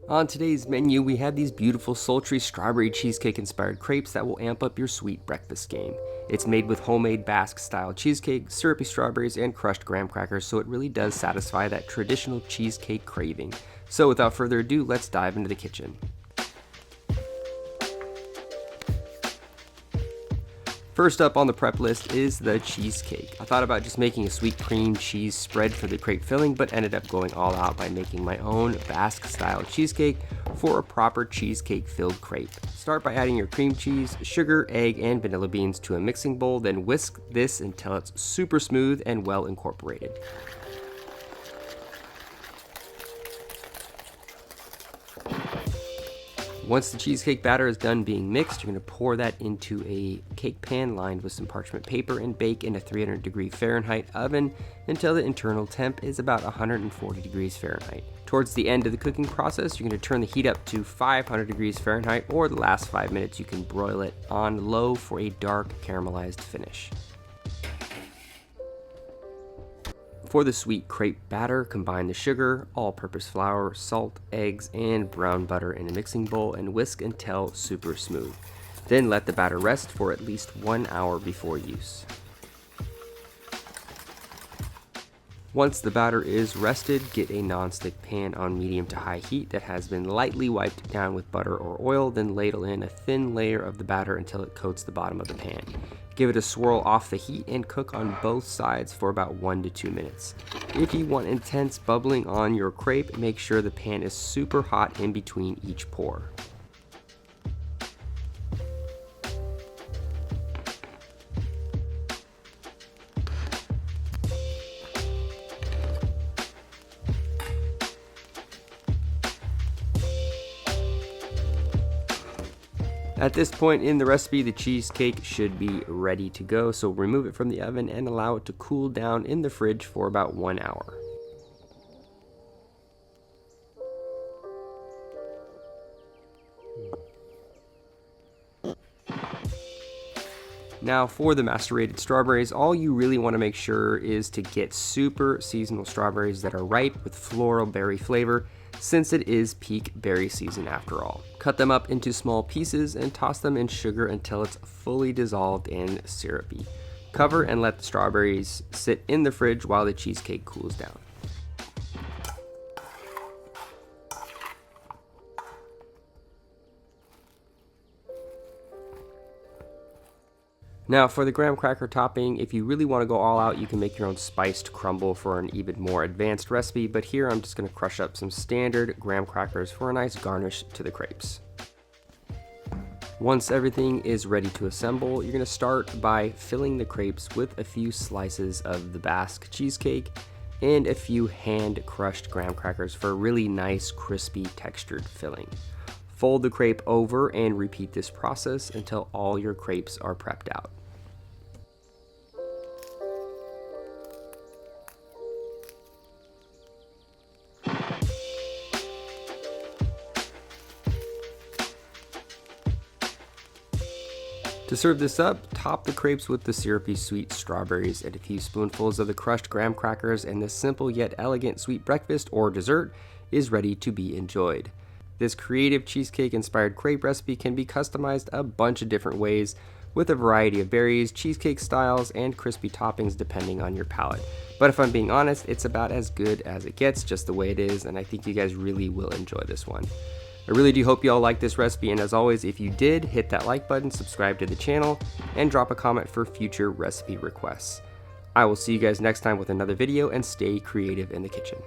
On today's menu, we have these beautiful sultry strawberry cheesecake inspired crepes that will amp up your sweet breakfast game. It's made with homemade Basque style cheesecake, syrupy strawberries, and crushed graham crackers, so it really does satisfy that traditional cheesecake craving. So without further ado, let's dive into the kitchen. First up on the prep list is the cheesecake. I thought about just making a sweet cream cheese spread for the crepe filling, but ended up going all out by making my own Basque style cheesecake for a proper cheesecake filled crepe. Start by adding your cream cheese, sugar, egg, and vanilla beans to a mixing bowl, then whisk this until it's super smooth and well incorporated. Once the cheesecake batter is done being mixed, you're going to pour that into a cake pan lined with some parchment paper and bake in a 300-degree Fahrenheit oven until the internal temp is about 140 degrees Fahrenheit. Towards the end of the cooking process, you're going to turn the heat up to 500 degrees Fahrenheit, or the last 5 minutes you can broil it on low for a dark caramelized finish. For the sweet crepe batter, combine the sugar, all-purpose flour, salt, eggs, and brown butter in a mixing bowl and whisk until super smooth. Then let the batter rest for at least 1 hour before use. Once the batter is rested, get a non-stick pan on medium to high heat that has been lightly wiped down with butter or oil, then ladle in a thin layer of the batter until it coats the bottom of the pan. Give it a swirl off the heat and cook on both sides for about 1 to 2 minutes. If you want intense bubbling on your crepe, make sure the pan is super hot in between each pour. At this point in the recipe, the cheesecake should be ready to go, so remove it from the oven and allow it to cool down in the fridge for about 1 hour. Now for the macerated strawberries, all you really want to make sure is to get super seasonal strawberries that are ripe with floral berry flavor, since it is peak berry season after all. Cut them up into small pieces and toss them in sugar until it's fully dissolved and syrupy. Cover and let the strawberries sit in the fridge while the cheesecake cools down. Now for the graham cracker topping, if you really want to go all out, you can make your own spiced crumble for an even more advanced recipe, but here I'm just going to crush up some standard graham crackers for a nice garnish to the crepes. Once everything is ready to assemble, you're going to start by filling the crepes with a few slices of the Basque cheesecake and a few hand crushed graham crackers for a really nice crispy textured filling. Fold the crepe over and repeat this process until all your crepes are prepped out. To serve this up, top the crepes with the syrupy sweet strawberries and a few spoonfuls of the crushed graham crackers, and this simple yet elegant sweet breakfast or dessert is ready to be enjoyed. This creative cheesecake inspired crepe recipe can be customized a bunch of different ways with a variety of berries, cheesecake styles, and crispy toppings depending on your palate. But if I'm being honest, it's about as good as it gets, just the way it is, and I think you guys really will enjoy this one. I really do hope you all like this recipe, and as always, if you did, hit that like button, subscribe to the channel, and drop a comment for future recipe requests. I will see you guys next time with another video, and stay creative in the kitchen.